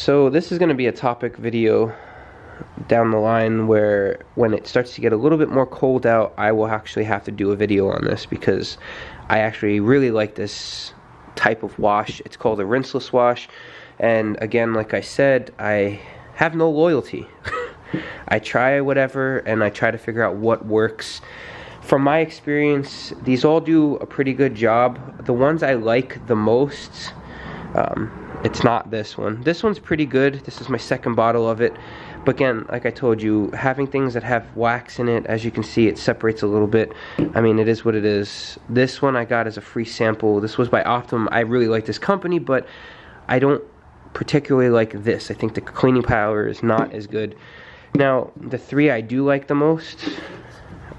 So this is going to be a topic video down the line where when it starts to get a little bit more cold out, I will actually have to do a video on this because I actually really like this type of wash. It's called a Rinseless Wash, and again, like I said, I have no loyalty. I try whatever and I try to figure out what works. From my experience, these all do a pretty good job. The ones I like the most, it's not this one. This one's pretty good. This is my second bottle of it. But again, like I told you, having things that have wax in it, as you can see, it separates a little bit. I mean, it is what it is. This one I got as a free sample. This was by Optum. I really like this company, but I don't particularly like this. I think the cleaning power is not as good. Now, the three I do like the most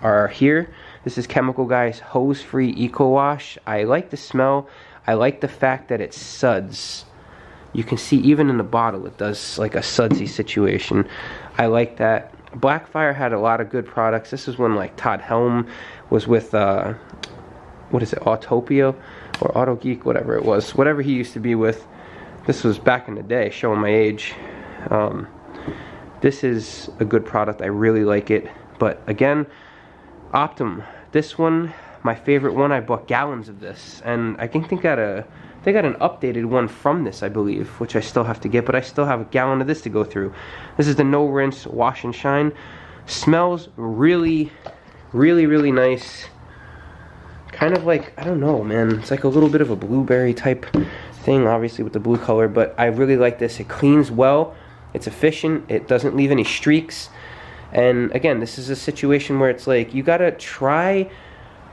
are here. This is Chemical Guy's Hose Free Eco Wash. I like the smell. I like the fact that it suds. You can see even in the bottle it does like a sudsy situation. I like that. Blackfire had a lot of good products. This is when like Todd Helm was with what is it, Autopia or Auto Geek, whatever it was, whatever he used to be with. This was back in the day, showing my age. This is a good product. I really like it. But again, Optum, this one, my favorite one. I bought gallons of this, and I think they got an updated one from this, I believe, which I still have to get, but I still have a gallon of this to go through. This is the No Rinse Wash and Shine. Smells really, really, really nice. Kind of like, I don't know, man, it's like a little bit of a blueberry type thing, obviously with the blue color, but I really like this. It cleans well, it's efficient, it doesn't leave any streaks. And again, this is a situation where it's like you gotta try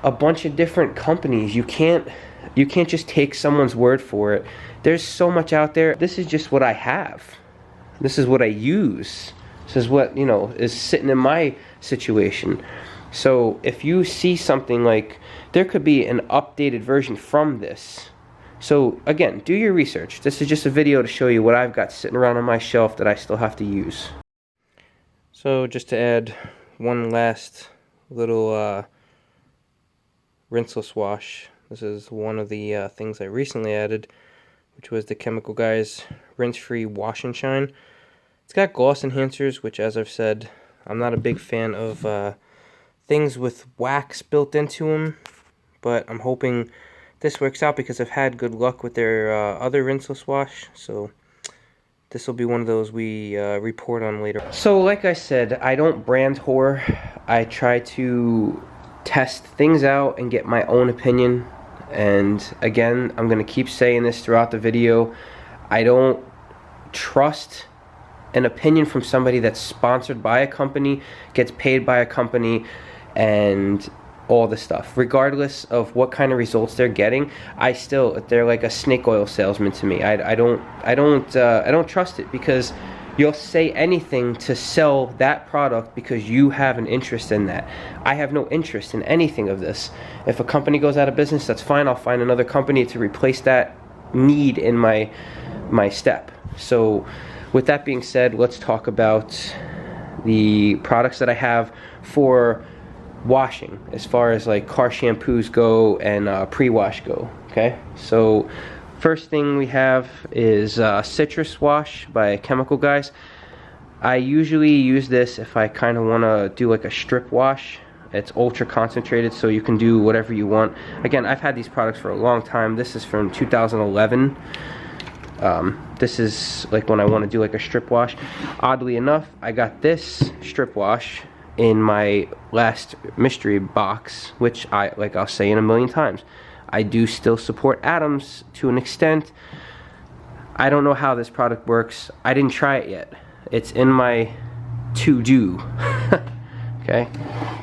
a bunch of different companies. You can't just take someone's word for it. There's so much out there. This is just what I have. This is what I use. This is what, you know, is sitting in my situation. So if you see something like, there could be an updated version from this. So again, do your research. This is just a video to show you what I've got sitting around on my shelf that I still have to use. So just to add one last little rinseless wash. This is one of the things I recently added, which was the Chemical Guy's Rinse-Free Wash and Shine. It's got gloss enhancers, which, as I've said, I'm not a big fan of things with wax built into them, but I'm hoping this works out because I've had good luck with their other Rinseless Wash, so this will be one of those we report on later. So like I said, I don't brand whore. I try to test things out and get my own opinion. And again, I'm going to keep saying this throughout the video. I don't trust an opinion from somebody that's sponsored by a company, gets paid by a company, and all the stuff. Regardless of what kind of results they're getting, they're like a snake oil salesman to me. I don't trust it, because you'll say anything to sell that product because you have an interest in that. I have no interest in anything of this. If a company goes out of business, that's fine. I'll find another company to replace that need in my step. So with that being said, let's talk about the products that I have for washing, as far as like car shampoos go and pre-wash go. Okay, so first thing we have is Citrus Wash by Chemical Guys. I usually use this if I kind of want to do like a strip wash. It's ultra concentrated, so you can do whatever you want. Again, I've had these products for a long time. This is from 2011. This is like when I want to do like a strip wash. Oddly enough, I got this strip wash in my last mystery box, which I'll say in a million times, I do still support Adams to an extent. I don't know how this product works. I didn't try it yet. It's in my to-do. Okay,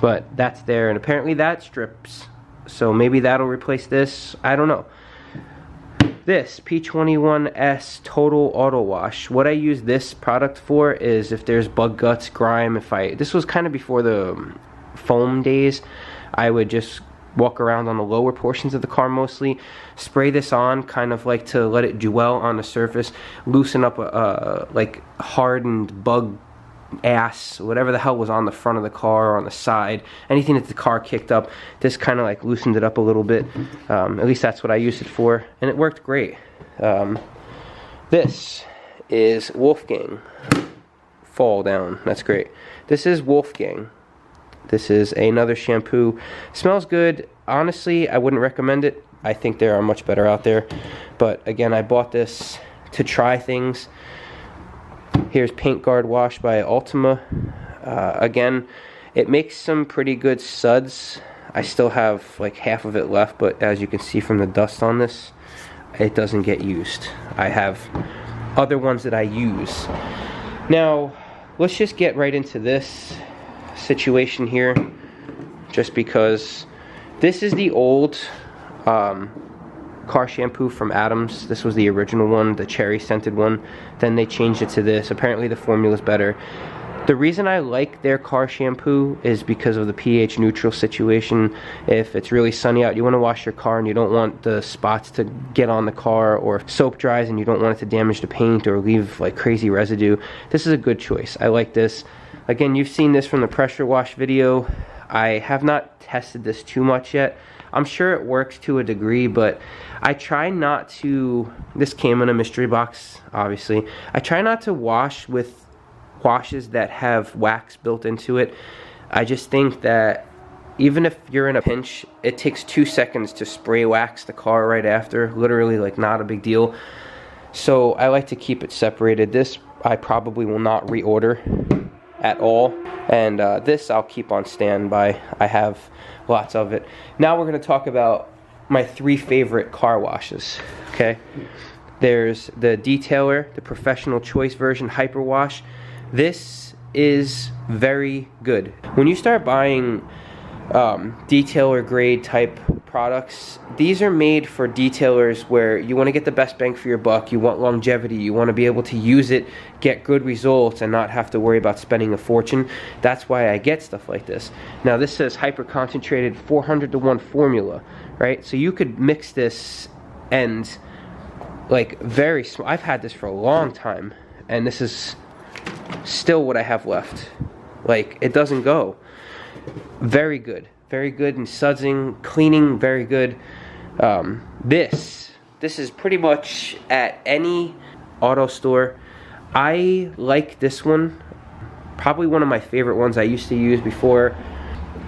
but that's there, and apparently that strips, so maybe that'll replace this. I don't know. This P21S Total Auto Wash. What I use this product for is if there's bug guts, grime. This was kind of before the foam days. I would just walk around on the lower portions of the car mostly, spray this on, kind of like to let it dwell on the surface, loosen up like hardened bug ass, whatever the hell was on the front of the car or on the side, anything that the car kicked up. This kind of like loosened it up a little bit. At least that's what I used it for, and it worked great. This is Wolfgang. Fall down. That's great. This is Wolfgang. This is another shampoo. Smells good. Honestly, I wouldn't recommend it. I think there are much better out there. But again, I bought this to try things. Here's Paint Guard Wash by Ultima. Again, it makes some pretty good suds. I still have like half of it left, but as you can see from the dust on this, it doesn't get used. I have other ones that I use. Now, let's just get right into this situation here, just because this is the old car shampoo from Adams. This was the original one, the cherry scented one. Then they changed it to this. Apparently the formula's better. The reason I like their car shampoo is because of the pH neutral situation. If it's really sunny out, you want to wash your car and you don't want the spots to get on the car, or soap dries and you don't want it to damage the paint or leave like crazy residue, this is a good choice. I like this. Again, you've seen this from the pressure wash video. I have not tested this too much yet. I'm sure it works to a degree, but I try not to, this came in a mystery box, obviously. I try not to wash with washes that have wax built into it. I just think that even if you're in a pinch, it takes 2 seconds to spray wax the car right after. Literally, like, not a big deal. So I like to keep it separated. This I probably will not reorder at all, and this I'll keep on standby. I have lots of it. Now we're going to talk about my 3 favorite car washes. Okay, there's the Detailer, the Professional Choice version Hyper Wash. This is very good. When you start buying detailer grade type products, these are made for detailers where you want to get the best bang for your buck, you want longevity, you want to be able to use it, get good results, and not have to worry about spending a fortune. That's why I get stuff like this. Now this says hyper concentrated 400-to-1 formula, right? So you could mix this and like very small. I've had this for a long time, and this is still what I have left. Like, it doesn't go. Very good in sudsing, cleaning, very good. This is pretty much at any auto store. I like this one. Probably one of my favorite ones I used to use before,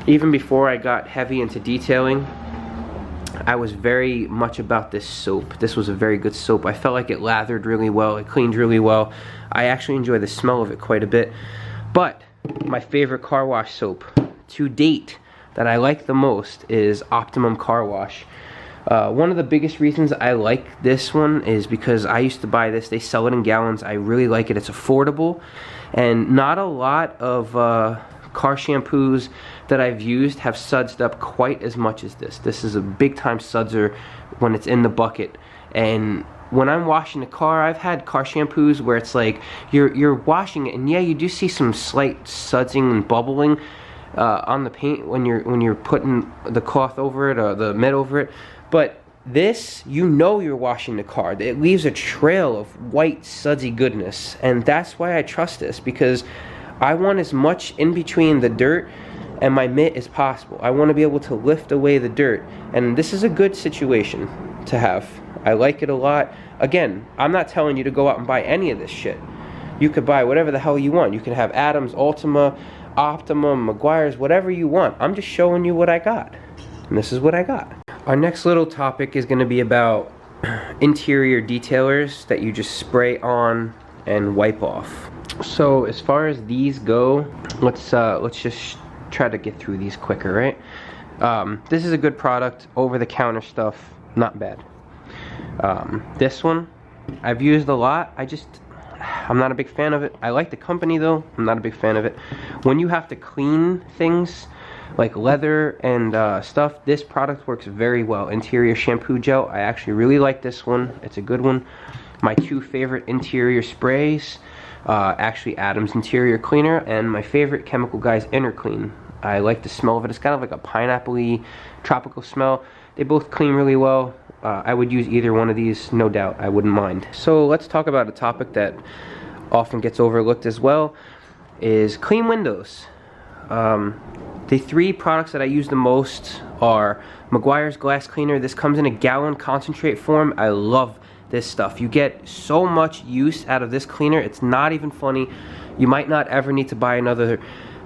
even before I got heavy into detailing. I was very much about this soap. This was a very good soap. I felt like it lathered really well, it cleaned really well. I actually enjoy the smell of it quite a bit. But my favorite car wash soap to date that I like the most is Optimum Car Wash. One of the biggest reasons I like this one is because I used to buy this. They sell it in gallons. I really like it. It's affordable, and not a lot of car shampoos that I've used have sudsed up quite as much as this. This is a big time sudser when it's in the bucket. And when I'm washing the car, I've had car shampoos where it's like you're washing it, and yeah, you do see some slight sudsing and bubbling on the paint when you're putting the cloth over it or the mitt over it. But this, you know you're washing the car. It leaves a trail of white sudsy goodness, and that's why I trust this, because I want as much in between the dirt and my mitt as possible. I want to be able to lift away the dirt, and this is a good situation to have. I like it a lot. Again, I'm not telling you to go out and buy any of this shit. You could buy whatever the hell you want. You can have Adams, Ultima, Optimum, Meguiar's, whatever you want. I'm just showing you what I got, and this is what I got. Our next little topic is going to be about interior detailers that you just spray on and wipe off. So as far as these go, let's just try to get through these quicker, right? This is a good product, over-the-counter stuff, not bad. This one I've used a lot. I'm not a big fan of it. I like the company though. I'm not a big fan of it. When you have to clean things like leather and stuff, this product works very well. Interior shampoo gel, I actually really like this one. It's a good one. My 2 favorite interior sprays, actually Adams Interior Cleaner, and my favorite Chemical Guys Inner Clean. I like the smell of it. It's kind of like a pineapple-y tropical smell. They both clean really well. I would use either one of these, no doubt. I wouldn't mind. So let's talk about a topic that often gets overlooked as well, is clean windows. The 3 products that I use the most are Meguiar's Glass Cleaner. This comes in a gallon concentrate form. I love this stuff. You get so much use out of this cleaner, it's not even funny. You might not ever need to buy another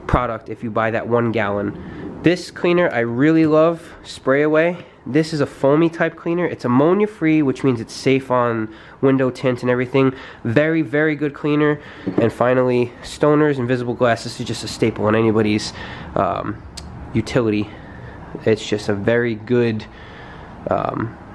product if you buy that 1 gallon. This cleaner I really love, Spray Away. This is a foamy type cleaner. It's ammonia free, which means it's safe on window tint and everything. Very, very good cleaner. And finally, Stoner's Invisible Glass. This is just a staple in anybody's utility. It's just a very good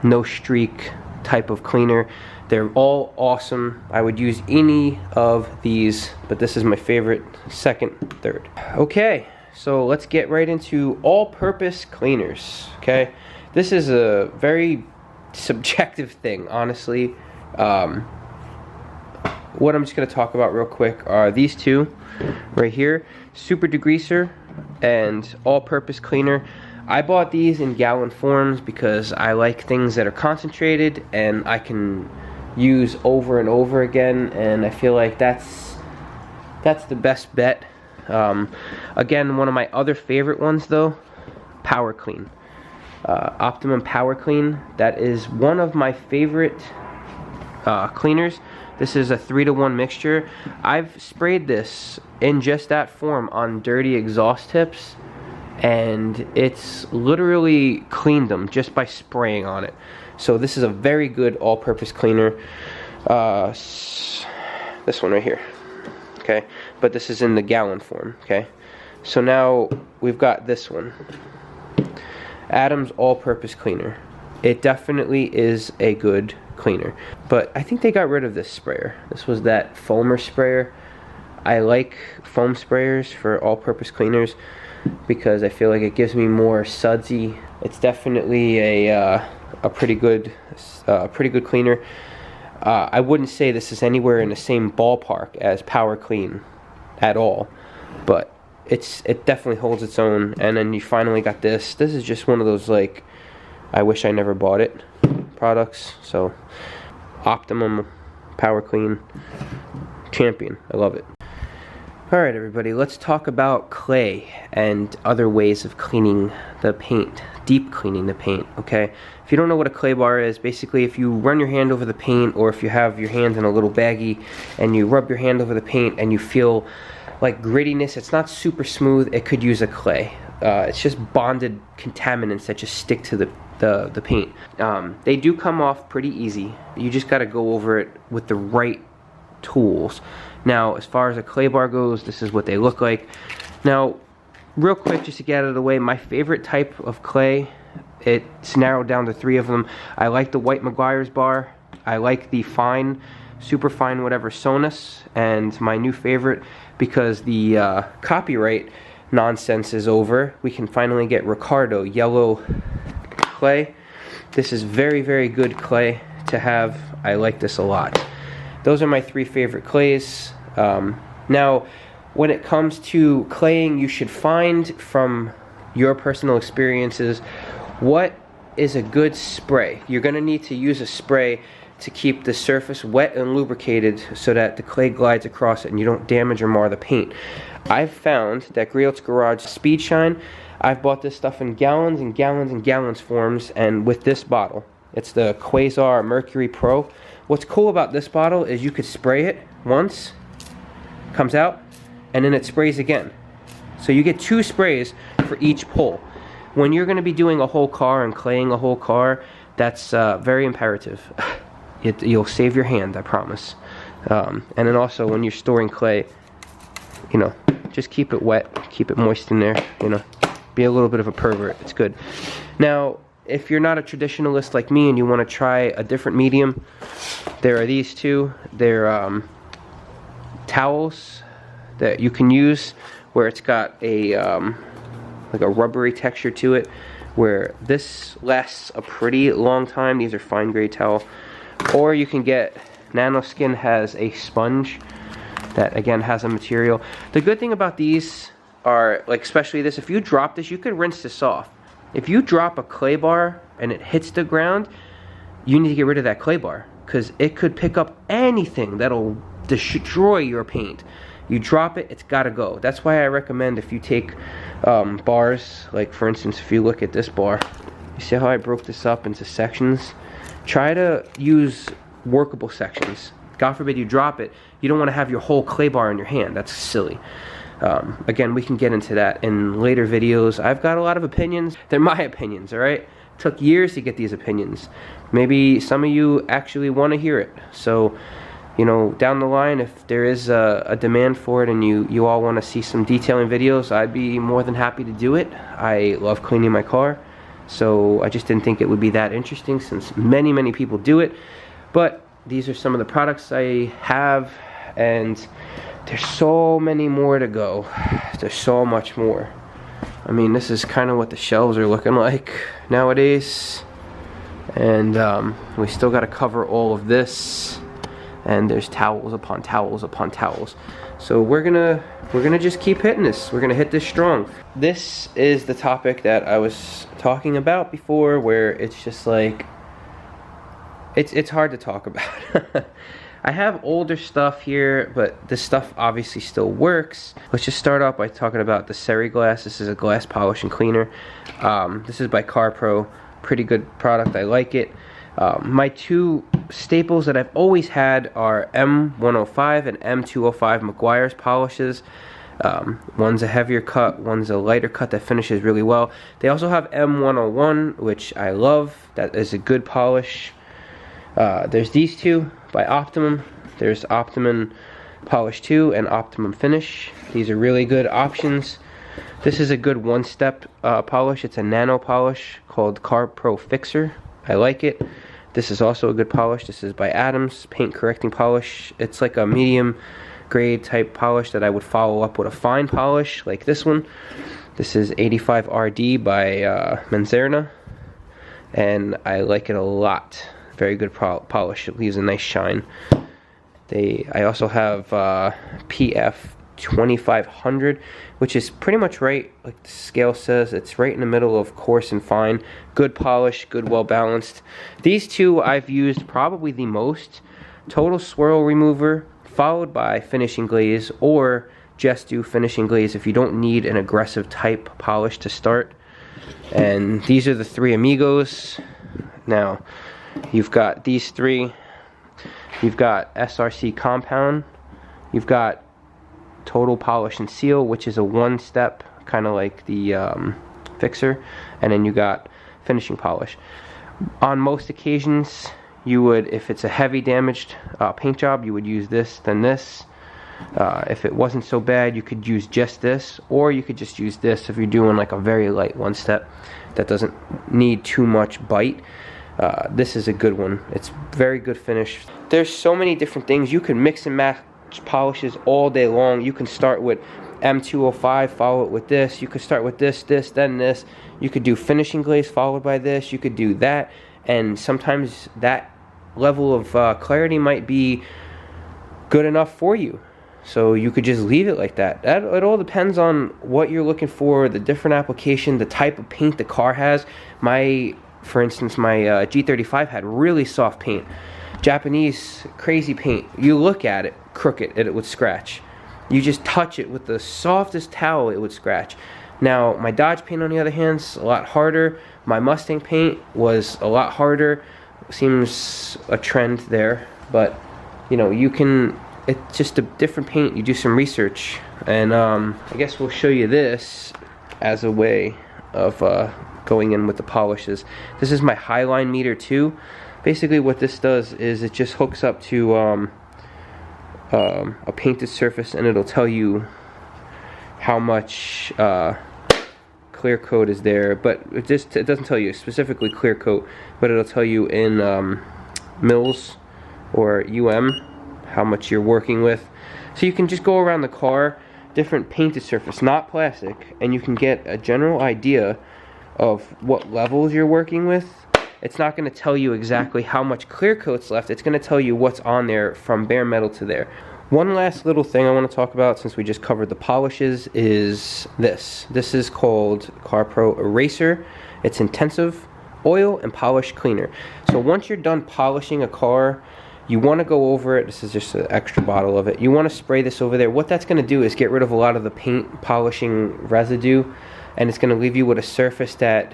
no streak type of cleaner. They're all awesome. I would use any of these, but this is my favorite, second, third. Okay, so let's get right into all-purpose cleaners, okay? This is a very subjective thing, honestly. What I'm just gonna talk about real quick are these two right here, Super Degreaser and all-purpose cleaner. I bought these in gallon forms because I like things that are concentrated and I can use over and over again, and I feel like that's the best bet. Again, one of my other favorite ones though, Power Clean. Optimum Power Clean, that is one of my favorite cleaners. This is a 3-to-1 mixture. I've sprayed this in just that form on dirty exhaust tips, and it's literally cleaned them just by spraying on it. So this is a very good all-purpose cleaner. This one right here, okay? But this is in the gallon form, okay? So now we've got this one, Adam's all-purpose cleaner. It definitely is a good cleaner, but I think they got rid of this sprayer. This was that foamer sprayer. I like foam sprayers for all-purpose cleaners because I feel like it gives me more sudsy. It's definitely a pretty good cleaner. I wouldn't say this is anywhere in the same ballpark as Power Clean at all, but it definitely holds its own. And then you finally got this. This is just one of those, like, I wish I never bought it products. So Optimum Power Clean, champion. I love it. Alright everybody, let's talk about clay and other ways of cleaning the paint, deep cleaning the paint, okay? If you don't know what a clay bar is, basically if you run your hand over the paint, or if you have your hands in a little baggie and you rub your hand over the paint and you feel like grittiness, it's not super smooth, it could use a clay. It's just bonded contaminants that just stick to the paint. They do come off pretty easy. You just gotta go over it with the right tools. Now, as far as a clay bar goes, this is what they look like. Now, real quick, just to get out of the way, my favorite type of clay, it's narrowed down to 3 of them. I like the White Meguiar's bar. I like the fine, super fine, whatever, Sonus, and my new favorite, because the copyright nonsense is over, we can finally get Ricardo yellow clay. This is very, very good clay to have. I like this a lot. Those are my 3 favorite clays. Now, when it comes to claying, you should find from your personal experiences what is a good spray. You're going to need to use a spray to keep the surface wet and lubricated so that the clay glides across it and you don't damage or mar the paint. I've found that Griot's Garage Speed Shine, I've bought this stuff in gallons and gallons and gallons forms, and with this bottle, it's the Quasar Mercury Pro. What's cool about this bottle is you could spray it once, comes out, and then it sprays again. So you get 2 sprays for each pull. When you're going to be doing a whole car and claying a whole car, that's very imperative. You'll save your hand, I promise. And then also when you're storing clay, you know, just keep it wet, keep it moist in there, you know. Be a little bit of a pervert, it's good. Now, if you're not a traditionalist like me and you want to try a different medium, there are these 2. They're towels that you can use where it's got a like a rubbery texture to it, where this lasts a pretty long time. These are fine grade towel. Or you can get, Nanoskin has a sponge that again has a material. The good thing about these are, like especially this, if you drop this, you could rinse this off. If you drop a clay bar and it hits the ground, you need to get rid of that clay bar, because it could pick up anything that'll destroy your paint. You drop it, it's gotta go. That's why I recommend, if you take bars, like for instance, if you look at this bar, you see how I broke this up into sections? Try to use workable sections. God forbid you drop it, you don't want to have your whole clay bar in your hand. That's silly. Again, we can get into that in later videos. I've got a lot of opinions. They're my opinions, all right? Took years to get these opinions. Maybe some of you actually want to hear it. So, you know, down the line, if there is a demand for it and you all want to see some detailing videos, I'd be more than happy to do it. I love cleaning my car, so I just didn't think it would be that interesting since many people do it. But these are some of the products I have, and there's so many more to go. There's so much more. I mean, this is kind of what the shelves are looking like nowadays, and we still got to cover all of this, and there's towels upon towels upon towels. So we're gonna just keep hitting this. We're gonna hit this strong. This is the topic that I was talking about before, where it's just like it's hard to talk about. I have older stuff here, but this stuff obviously still works. Let's just start off by talking about the Seri glass. This is a glass polish and cleaner. This is by CarPro. Pretty good product. I like it. My two staples that I've always had are M105 and M205 Meguiar's polishes. One's a heavier cut, one's a lighter cut that finishes really well. They also have M101, which I love. That is a good polish. There's these two by Optimum. There's Optimum Polish 2 and Optimum Finish. These are really good options. This is a good one-step polish. It's a nano polish called CarPro Fixer. I like it. This is also a good polish. This is by Adams, paint correcting polish. It's like a medium grade type polish that I would follow up with a fine polish like this one. This is 85 RD by Manzerna, and I like it a lot. Very good polish. It leaves a nice shine. I also have PF 2500, which is pretty much right, like the scale says. It's right in the middle of coarse and fine. Good polish, good, well balanced. These two I've used probably the most. Total Swirl Remover, followed by Finishing Glaze, or just do Finishing Glaze if you don't need an aggressive type polish to start. And these are the three amigos. Now, you've got these three. You've got SRC Compound. You've got Total Polish and Seal, which is a one-step, kind of like the Fixer. And then you got Finishing Polish. On most occasions, you would, if it's a heavy damaged paint job, you would use this, then this. If it wasn't so bad, you could use just this, or you could just use this if you're doing like a very light one-step that doesn't need too much bite. This is a good one. It's very good finish. There's so many different things. You can mix and match polishes all day long. You can start with M205, follow it with this. You could start with this, then this. You could do Finishing Glaze followed by this. You could do that, and sometimes that level of clarity might be good enough for you. So you could just leave it like that. It all depends on what you're looking for, the different application, the type of paint the car has. For instance, my G35 had really soft paint. Japanese crazy paint. You look at it, crooked, and it would scratch. You just touch it with the softest towel, it would scratch. Now, my Dodge paint, on the other hand, is a lot harder. My Mustang paint was a lot harder. Seems a trend there, but you know, you can. It's just a different paint. You do some research, and I guess we'll show you this as a way of going in with the polishes. This is my Highline meter too. Basically, what this does is it just hooks up to a painted surface, and it'll tell you how much clear coat is there. But it doesn't tell you specifically clear coat, but it'll tell you in mils or how much you're working with. So you can just go around the car, different painted surface, not plastic, and you can get a general idea of what levels you're working with. It's not going to tell you exactly how much clear coat's left. It's going to tell you what's on there from bare metal to there. One last little thing I want to talk about, since we just covered the polishes, is this. This is called CarPro Eraser. It's intensive oil and polish cleaner. So once you're done polishing a car, you want to go over it. This is just an extra bottle of it. You want to spray this over there. What that's going to do is get rid of a lot of the paint polishing residue, and it's going to leave you with a surface that,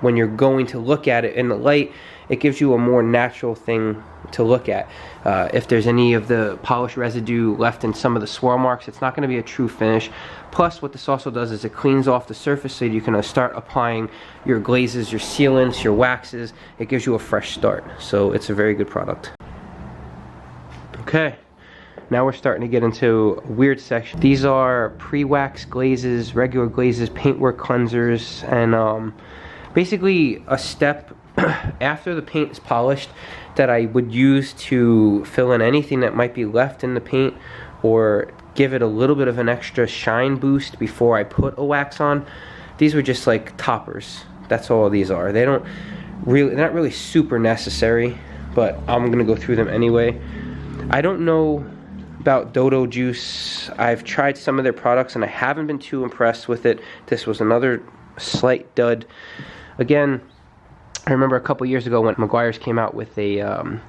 when you're going to look at it in the light, it gives you a more natural thing to look at. If there's any of the polish residue left in some of the swirl marks, it's not going to be a true finish. Plus, what this also does is it cleans off the surface so you can start applying your glazes, your sealants, your waxes. It gives you a fresh start. So it's a very good product. Okay, now we're starting to get into a weird section. These are pre-wax glazes, regular glazes, paintwork cleansers, and basically a step after the paint is polished that I would use to fill in anything that might be left in the paint or give it a little bit of an extra shine boost before I put a wax on. These were just like toppers. That's all these are. They're not really super necessary, but I'm gonna go through them anyway. I don't know about Dodo Juice. I've tried some of their products and I haven't been too impressed with it. This was another slight dud. Again, I remember a couple years ago when Meguiar's came out with a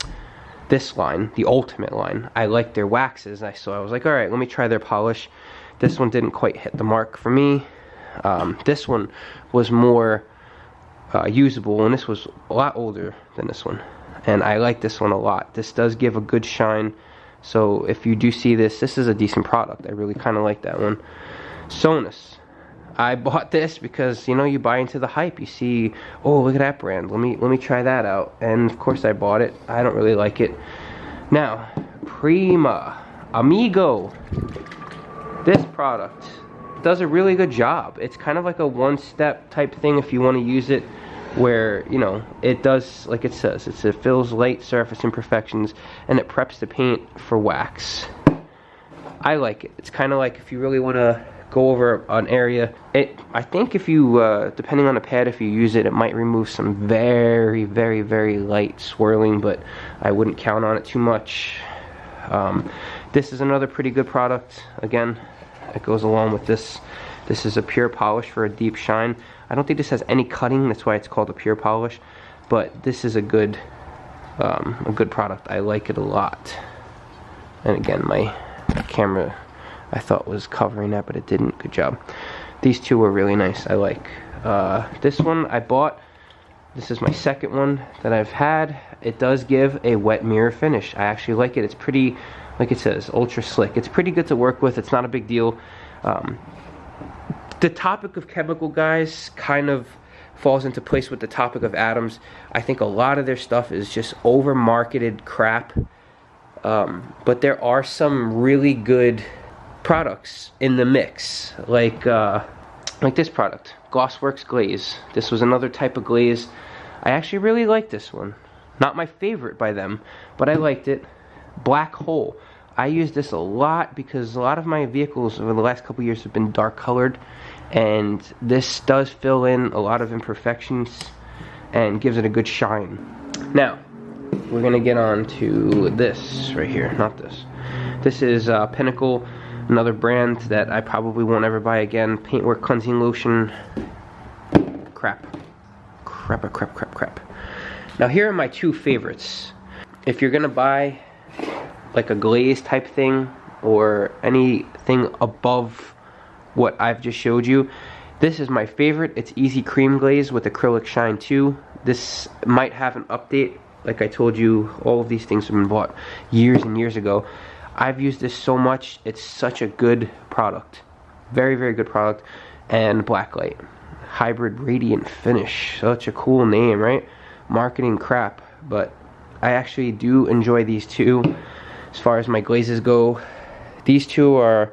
this line, the Ultimate line. I liked their waxes, so I was like, all right, let me try their polish. This one didn't quite hit the mark for me. This one was more usable, and this was a lot older than this one. And I like this one a lot. This does give a good shine. So if you do see this, this is a decent product. I really kind of like that one. Sonus. I bought this because, you know, you buy into the hype. You see, oh, look at that brand. Let me try that out. And of course I bought it. I don't really like it. Now, Prima Amigo. This product does a really good job. It's kind of like a one-step type thing if you want to use it, where, you know, it does, like it says, it fills light surface imperfections and it preps the paint for wax. I like it. It's kind of like if you really want to go over an area. I think if you, depending on the pad, if you use it, it might remove some very, very, very light swirling, but I wouldn't count on it too much. This is another pretty good product. Again, it goes along with this. This is a pure polish for a deep shine. I don't think this has any cutting, that's why it's called a pure polish, but this is a good product. I like it a lot. And again, my camera I thought was covering that, but it didn't. Good job. These two were really nice. I like this one I bought. This is my second one that I've had. It does give a wet mirror finish. I actually like it. It's pretty, like it says, ultra slick. It's pretty good to work with. It's not a big deal. The topic of chemical guys kind of falls into place with the topic of atoms. I think a lot of their stuff is just over marketed crap, but there are some really good products in the mix, like this product, Glossworks Glaze. This was another type of glaze. I actually really like this one. Not my favorite by them, but I liked it. Black Hole. I use this a lot because a lot of my vehicles over the last couple years have been dark colored, and this does fill in a lot of imperfections and gives it a good shine. Now, we're gonna get on to this right here, not this. This is Pinnacle, another brand that I probably won't ever buy again. Paintwork cleansing lotion. Crap. Now here are my two favorites. If you're gonna buy like a glaze type thing or anything above what I've just showed you, this is my favorite. It's Easy Cream Glaze with acrylic shine too. This might have an update. Like I told you, all of these things have been bought years and years ago. I've used this so much. It's such a good product. Very, very good product. And Blacklight. Hybrid Radiant Finish. Such a cool name, right? Marketing crap. But I actually do enjoy these two. As far as my glazes go, these two are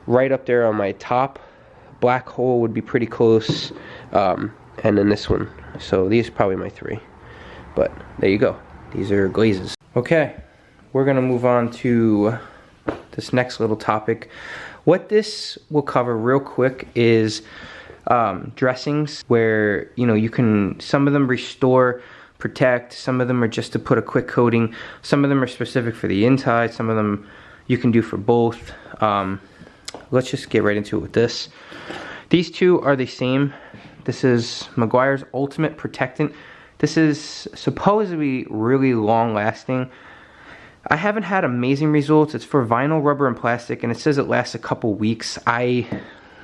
right up there on my top. Black Hole would be pretty close. And then this one. So these are probably my three. But there you go. These are glazes. Okay. We're gonna move on to this next little topic. What this will cover real quick is dressings, where, you know, you can, some of them restore, protect, some of them are just to put a quick coating, some of them are specific for the inside, some of them you can do for both. Let's just get right into it with this. These two are the same. This is Meguiar's Ultimate Protectant. This is supposedly really long lasting. I haven't had amazing results. It's for vinyl, rubber, and plastic, and it says it lasts a couple weeks. You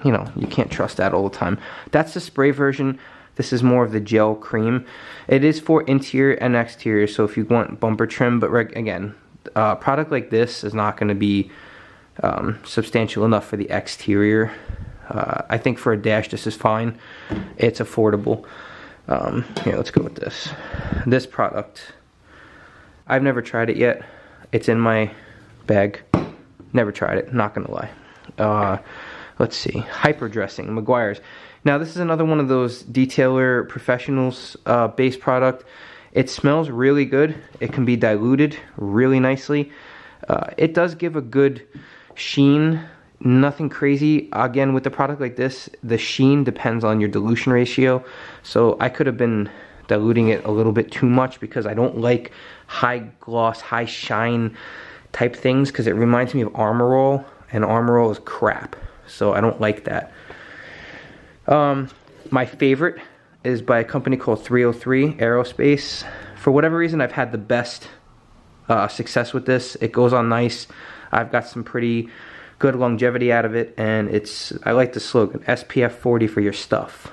know, you can't trust that all the time. That's the spray version. This is more of the gel cream. It is for interior and exterior, so if you want bumper trim, but again, a product like this is not going to be substantial enough for the exterior. I think for a dash this is fine. It's affordable. Here, let's go with this. This product, I've never tried it yet. It's in my bag. Never tried it, not gonna lie. Let's see, hyper dressing, Meguiar's. Now this is another one of those detailer professionals base product. It smells really good. It can be diluted really nicely. It does give a good sheen, nothing crazy. Again, with a product like this, the sheen depends on your dilution ratio. So I could have been diluting it a little bit too much because I don't like high gloss, high shine type things because it reminds me of Armor All, and Armor All is crap. So I don't like that. My favorite is by a company called 303 Aerospace. For whatever reason, I've had the best success with this. It goes on nice. I've got some pretty good longevity out of it, and I like the slogan, SPF 40 for your stuff.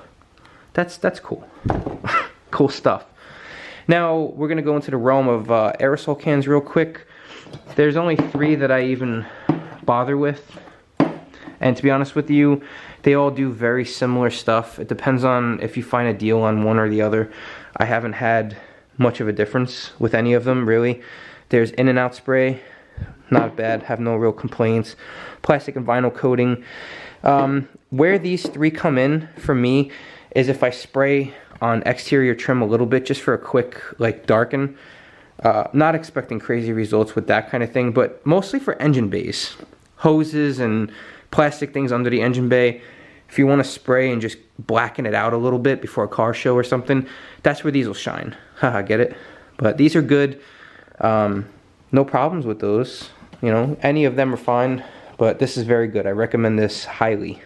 That's cool. Cool stuff. Now we're gonna go into the realm of aerosol cans real quick. There's only 3 that I even bother with, and to be honest with you, they all do very similar stuff. It depends on if you find a deal on one or the other. I haven't had much of a difference with any of them, really. There's In and Out spray, not bad, have no real complaints. Plastic and vinyl coating. Where these 3 come in for me is if I spray on exterior trim a little bit just for a quick like darken. Not expecting crazy results with that kind of thing, but mostly for engine bays, hoses and plastic things under the engine bay. If you want to spray and just blacken it out a little bit before a car show or something, that's where these will shine. Haha, get it? But these are good. No problems with those. You know, any of them are fine, but this is very good. I recommend this highly.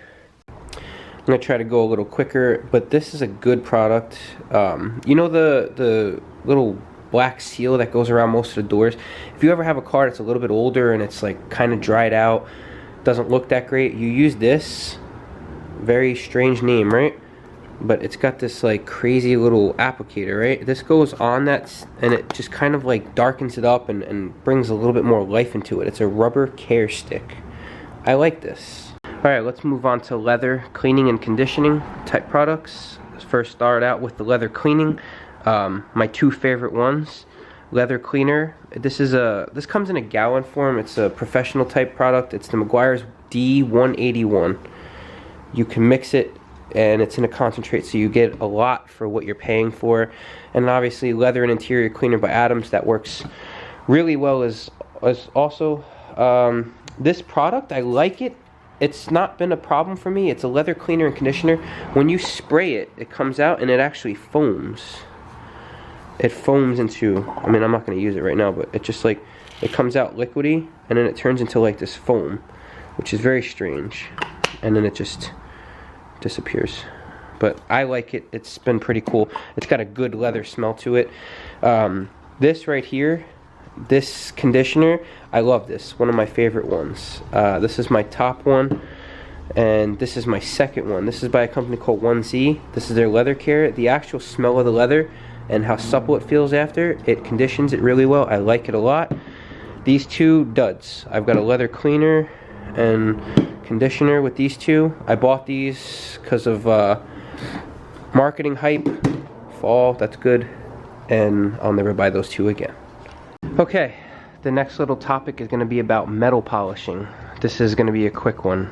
I'm gonna try to go a little quicker, but this is a good product. You know the little black seal that goes around most of the doors? If you ever have a car that's a little bit older and it's like kind of dried out, doesn't look that great, you use this. Very strange name, right? But it's got this like crazy little applicator, right? This goes on that and it just kind of like darkens it up and brings a little bit more life into it. It's a rubber care stick. I like this. Alright, let's move on to leather cleaning and conditioning type products. Let's first start out with the leather cleaning. My 2 favorite ones. Leather cleaner. This comes in a gallon form. It's a professional type product. It's the Meguiar's D181. You can mix it and it's in a concentrate, so you get a lot for what you're paying for. And obviously leather and interior cleaner by Adams, that works really well as also. This product, I like it. It's not been a problem for me. It's a leather cleaner and conditioner. When you spray it, it comes out and it actually foams. It foams into, I mean, I'm not going to use it right now, but it just like, it comes out liquidy and then it turns into like this foam, which is very strange. And then it just disappears. But I like it. It's been pretty cool. It's got a good leather smell to it. This right here, this conditioner, I love this. One of my favorite ones. This is my top one, and this is my second one. This is by a company called 1Z. This is their leather care. The actual smell of the leather and how supple it feels after, it conditions it really well. I like it a lot. These 2 duds. I've got a leather cleaner and conditioner with these 2. I bought these because of marketing hype. Fall, that's good. And I'll never buy those 2 again. Okay, the next little topic is going to be about metal polishing. This is going to be a quick one.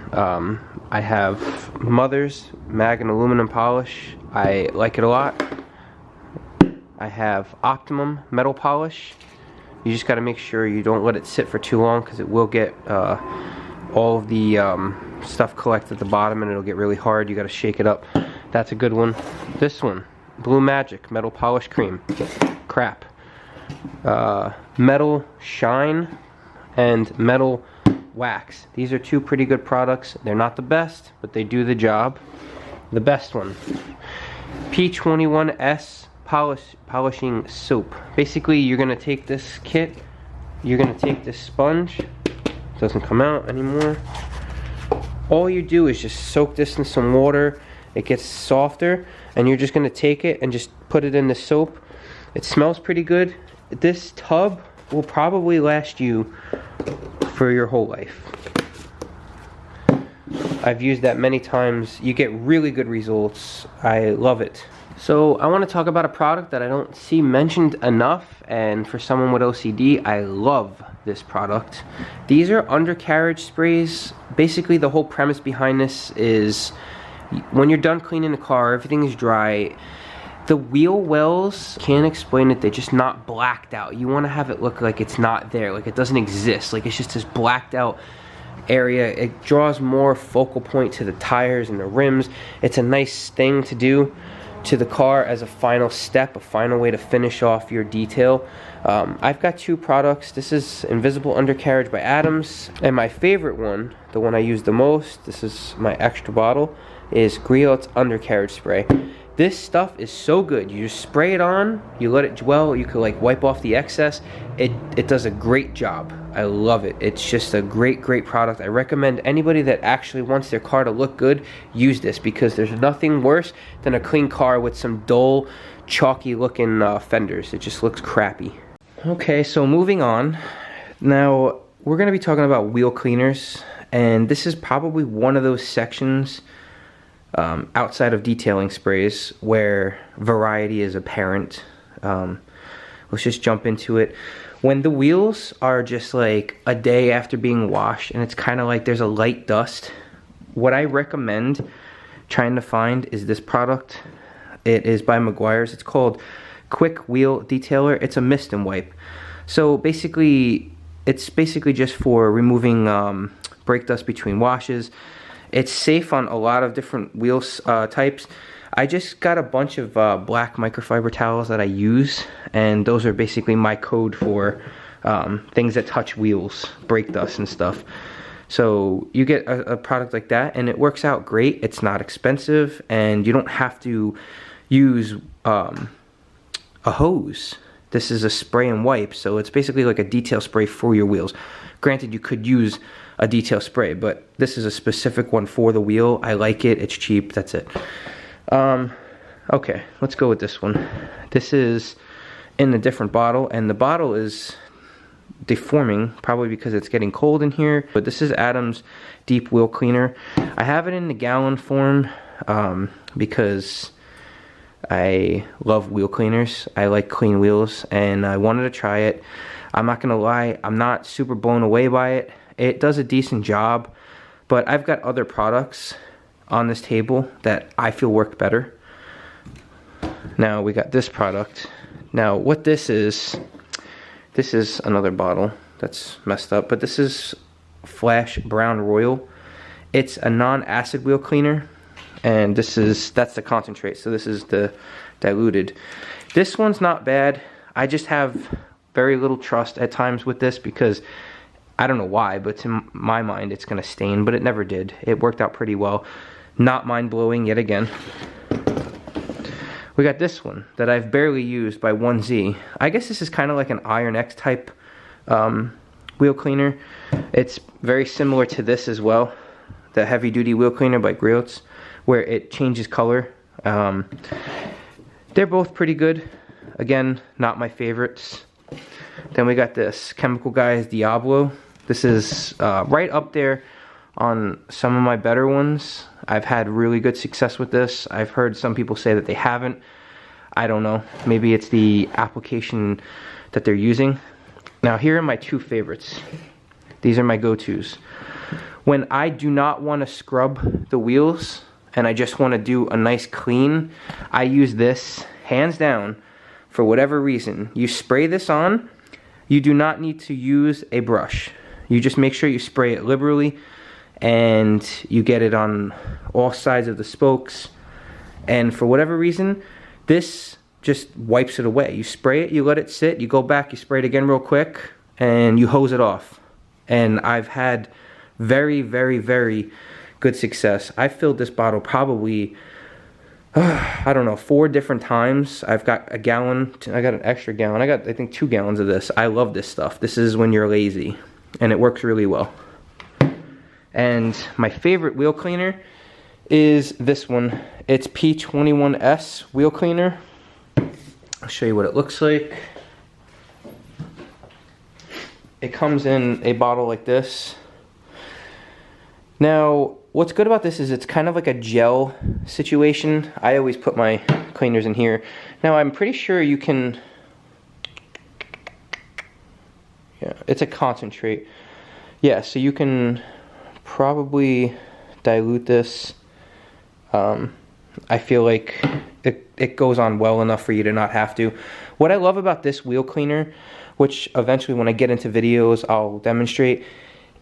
I have Mother's mag and aluminum polish. I like it a lot. I have Optimum metal polish. You just got to make sure you don't let it sit for too long because it will get all of the stuff collect at the bottom and it'll get really hard. You got to shake it up. That's a good one. This one, Blue Magic metal polish cream. Crap. Metal Shine and Metal Wax. These are 2 pretty good products. They're not the best, but they do the job. The best one, P21S polishing soap. Basically, you're gonna take this kit, you're gonna take this sponge, it doesn't come out anymore. All you do is just soak this in some water It gets softer, and you're just gonna take it and just put it in the soap. It smells pretty good. This tub will probably last you for your whole life. I've used that many times. You get really good results. I love it. So I want to talk about a product that I don't see mentioned enough, and for someone with OCD, I love this product. These are undercarriage sprays. Basically, the whole premise behind this is when you're done cleaning the car, everything is dry. The wheel wells, can't explain it, they're just not blacked out. You want to have it look like it's not there, like it doesn't exist, like it's just this blacked out area. It draws more focal point to the tires and the rims. It's a nice thing to do to the car as a final step, a final way to finish off your detail. I've got two products. This is Invisible Undercarriage by Adams, and my favorite one, the one I use the most, this is my extra bottle, is Glazes Undercarriage Spray. This stuff is so good. You just spray it on, you let it dwell, you could like wipe off the excess. It does a great job. I love it. It's just a great product. I recommend anybody that actually wants their car to look good, use this, because there's nothing worse than a clean car with some dull, chalky looking fenders. It just looks crappy. Okay, so moving on. Now, we're gonna be talking about wheel cleaners, and this is probably one of those sections outside of detailing sprays where variety is apparent. Let's just jump into it. When the wheels are just like a day after being washed and it's kind of like there's a light dust, what I recommend trying to find is this product. It is by Meguiar's. It's called Quick Wheel Detailer. It's a mist and wipe. So basically, it's basically just for removing brake dust between washes. It's safe on a lot of different wheel types. I just got a bunch of black microfiber towels that I use, and those are basically my code for things that touch wheels, brake dust and stuff. So you get a product like that, and it works out great. It's not expensive, and you don't have to use a hose. This is a spray and wipe, so it's basically like a detail spray for your wheels. Granted, you could use a detail spray, but this is a specific one for the wheel. I like it. It's cheap. That's it. Okay, let's go with this one. This is in a different bottle, and the bottle is deforming, probably because it's getting cold in here. But this is Adams Deep Wheel Cleaner. I have it in the gallon form because I love wheel cleaners. I like clean wheels, and I wanted to try it. I'm not gonna lie, I'm not super blown away by it. It does a decent job, but I've got other products on this table that I feel work better. Now we got this product. Now what this is another bottle that's messed up, but this is Flash Brown Royal. It's a non-acid wheel cleaner, and that's the concentrate, so this is the diluted. This one's not bad. I just have very little trust at times with this because I don't know why, but to my mind it's gonna stain, but it never did. It worked out pretty well. Not mind-blowing yet again. We got this one that I've barely used by 1Z. I guess this is kind of like an Iron X type wheel cleaner. It's very similar to this as well, the heavy duty wheel cleaner by Glazes, where it changes color. They're both pretty good. Again, not my favorites. Then we got this Chemical Guys Diablo. This is right up there on some of my better ones. I've had really good success with this. I've heard some people say that they haven't. I don't know. Maybe it's the application that they're using. Now here are my two favorites. These are my go-tos. When I do not want to scrub the wheels and I just want to do a nice clean, I use this hands down for whatever reason. You spray this on. You do not need to use a brush. You just make sure you spray it liberally, and you get it on all sides of the spokes. And for whatever reason, this just wipes it away. You spray it, you let it sit, you go back, you spray it again real quick, and you hose it off. And I've had very, very, very good success. I filled this bottle probably, I don't know, 4 different times. I've got a gallon, I got an extra gallon. I got, I think, 2 gallons of this. I love this stuff. This is when you're lazy, and it works really well. And my favorite wheel cleaner is this one. It's P21S wheel cleaner. I'll show you what it looks like. It comes in a bottle like this. Now, what's good about this is it's kind of like a gel situation. I always put my cleaners in here. Now, I'm pretty sure you can... Yeah, it's a concentrate. Yeah, so you can probably dilute this. I feel like it goes on well enough for you to not have to. What I love about this wheel cleaner, which eventually when I get into videos I'll demonstrate,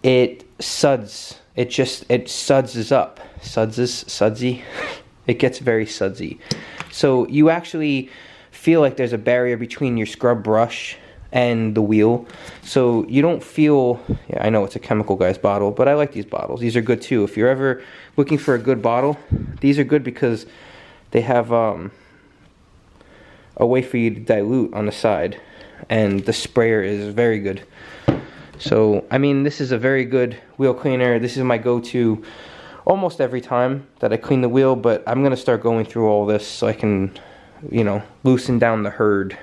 it suds. It suds up. Sudsy. It gets very sudsy. So you actually feel like there's a barrier between your scrub brush and the wheel. So you don't feel, yeah, I know it's a Chemical Guys bottle, but I like these bottles. These are good too. If you're ever looking for a good bottle, these are good because they have a way for you to dilute on the side, and the sprayer is very good. So, I mean, this is a very good wheel cleaner. This is my go-to almost every time that I clean the wheel, but I'm going to start going through all this so I can, you know, loosen down the herd.